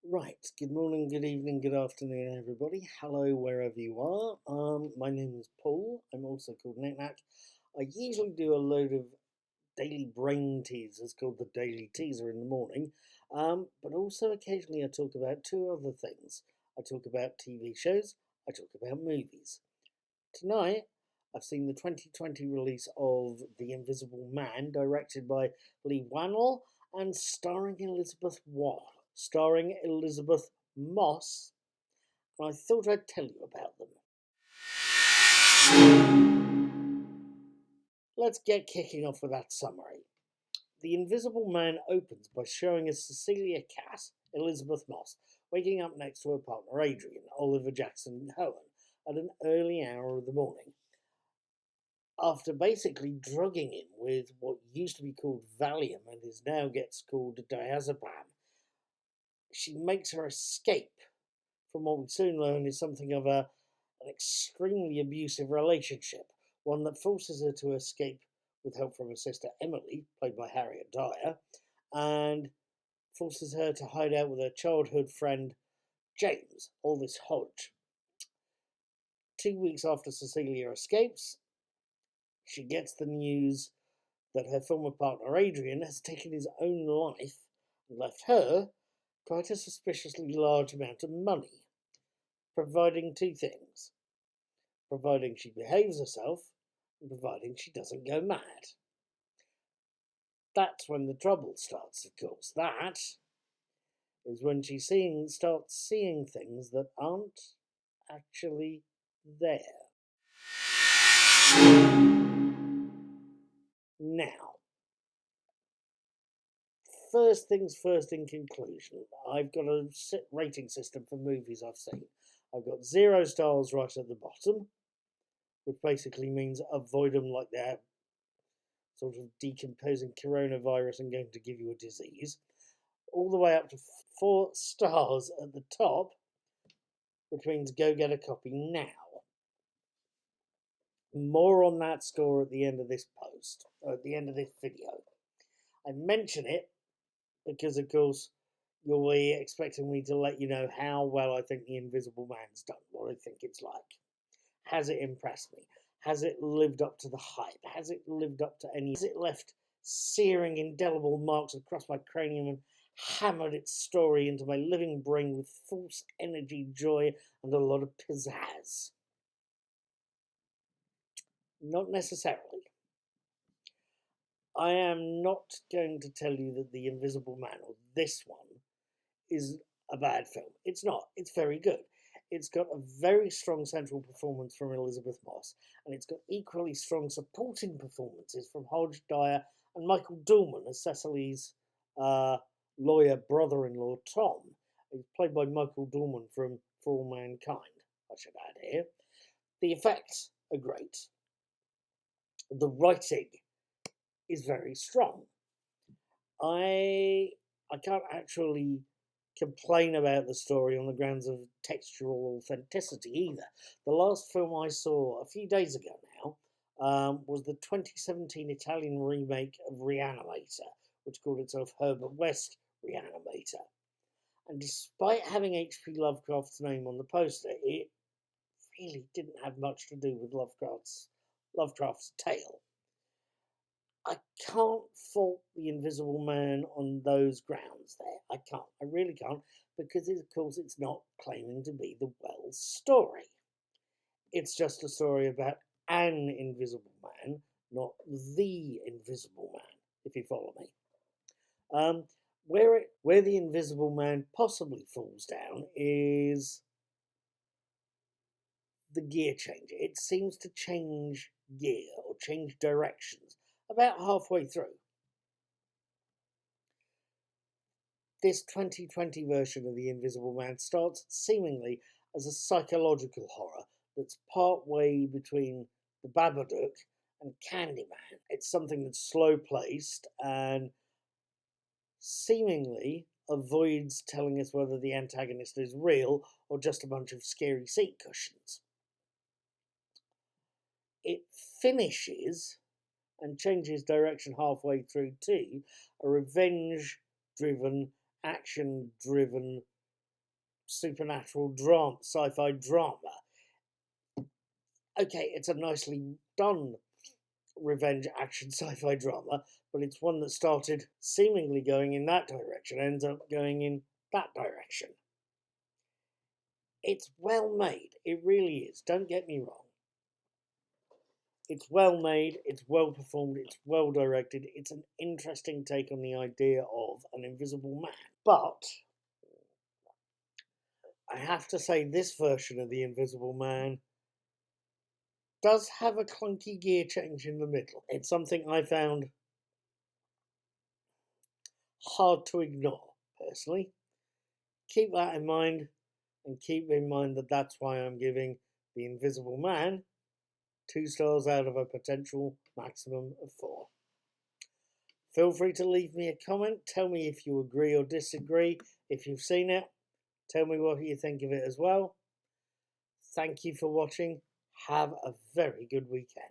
Right, good morning, good evening, good afternoon, everybody. Hello, wherever you are. My name is Paul. I'm also called Knack. I usually do a load of daily brain teasers called the Daily Teaser in the morning, but also occasionally I talk about two other things. I talk about TV shows, I talk about movies. Tonight, I've seen the 2020 release of The Invisible Man, directed by Lee Wannell and starring Elisabeth Moss, and I thought I'd tell you about them. Let's get kicking off with that summary. The Invisible Man opens by showing us Cecilia Cass, Elisabeth Moss, waking up next to her partner Adrian, Oliver Jackson-Cohen, at an early hour of the morning. After basically drugging him with what used to be called Valium and is now gets called diazepam, she makes her escape from what we soon learn is something of an extremely abusive relationship, one that forces her to escape with help from her sister Emily, played by Harriet Dyer, and forces her to hide out with her childhood friend James, Aldous Hodge. 2 weeks after Cecilia escapes, she gets the news that her former partner Adrian has taken his own life and left her quite a suspiciously large amount of money, providing two things: providing she behaves herself and providing she doesn't go mad. That's when the trouble starts, of course. That is when she starts seeing things that aren't actually there. Now, first things first, in conclusion, I've got a rating system for movies I've seen. I've got 0 stars right at the bottom, which basically means avoid them like they're sort of decomposing coronavirus and going to give you a disease, all the way up to 4 stars at the top, which means go get a copy now. More on that score at the end of this post, or at the end of this video. I mention it because, of course, you'll be expecting me to let you know how well I think The Invisible Man's done, what I think it's like. Has it impressed me? Has it lived up to the hype? Has it lived up to any? Has it left searing, indelible marks across my cranium and hammered its story into my living brain with false energy, joy, and a lot of pizzazz? Not necessarily. I am not going to tell you that The Invisible Man, or this one, is a bad film. It's not. It's very good. It's got a very strong central performance from Elisabeth Moss, and it's got equally strong supporting performances from Hodge, Dyer, and Michael Dulman as Cecily's lawyer brother-in-law Tom, who's played by Michael Dulman from For All Mankind, I should add here. The effects are great. The writing is very strong. I can't actually complain about the story on the grounds of textual authenticity either. The last film I saw a few days ago now was the 2017 Italian remake of Reanimator, which called itself Herbert West Reanimator. And despite having H.P. Lovecraft's name on the poster, it really didn't have much to do with Lovecraft's tale. I can't fault The Invisible Man on those grounds there. I can't. I really can't, because of course it's not claiming to be the Wells story. It's just a story about an invisible man, not the invisible man, if you follow me. Where the Invisible Man possibly falls down is the gear change. It seems to change gear or change directions about halfway through. This 2020 version of The Invisible Man starts seemingly as a psychological horror that's part way between The Babadook and Candyman. It's something that's slow placed and seemingly avoids telling us whether the antagonist is real or just a bunch of scary seat cushions. It finishes and changes direction halfway through to a revenge-driven, action-driven, supernatural drama, sci-fi drama. Okay, it's a nicely done revenge action sci-fi drama, but it's one that started seemingly going in that direction, ends up going in that direction. It's well made, it really is, don't get me wrong. It's well made, it's well performed, it's well directed, it's an interesting take on the idea of an invisible man. But I have to say, this version of the Invisible Man does have a clunky gear change in the middle. It's something I found hard to ignore, personally. Keep that in mind, and keep in mind that that's why I'm giving The Invisible Man 2 stars out of a potential maximum of 4. Feel free to leave me a comment. Tell me if you agree or disagree. If you've seen it, tell me what you think of it as well. Thank you for watching. Have a very good weekend.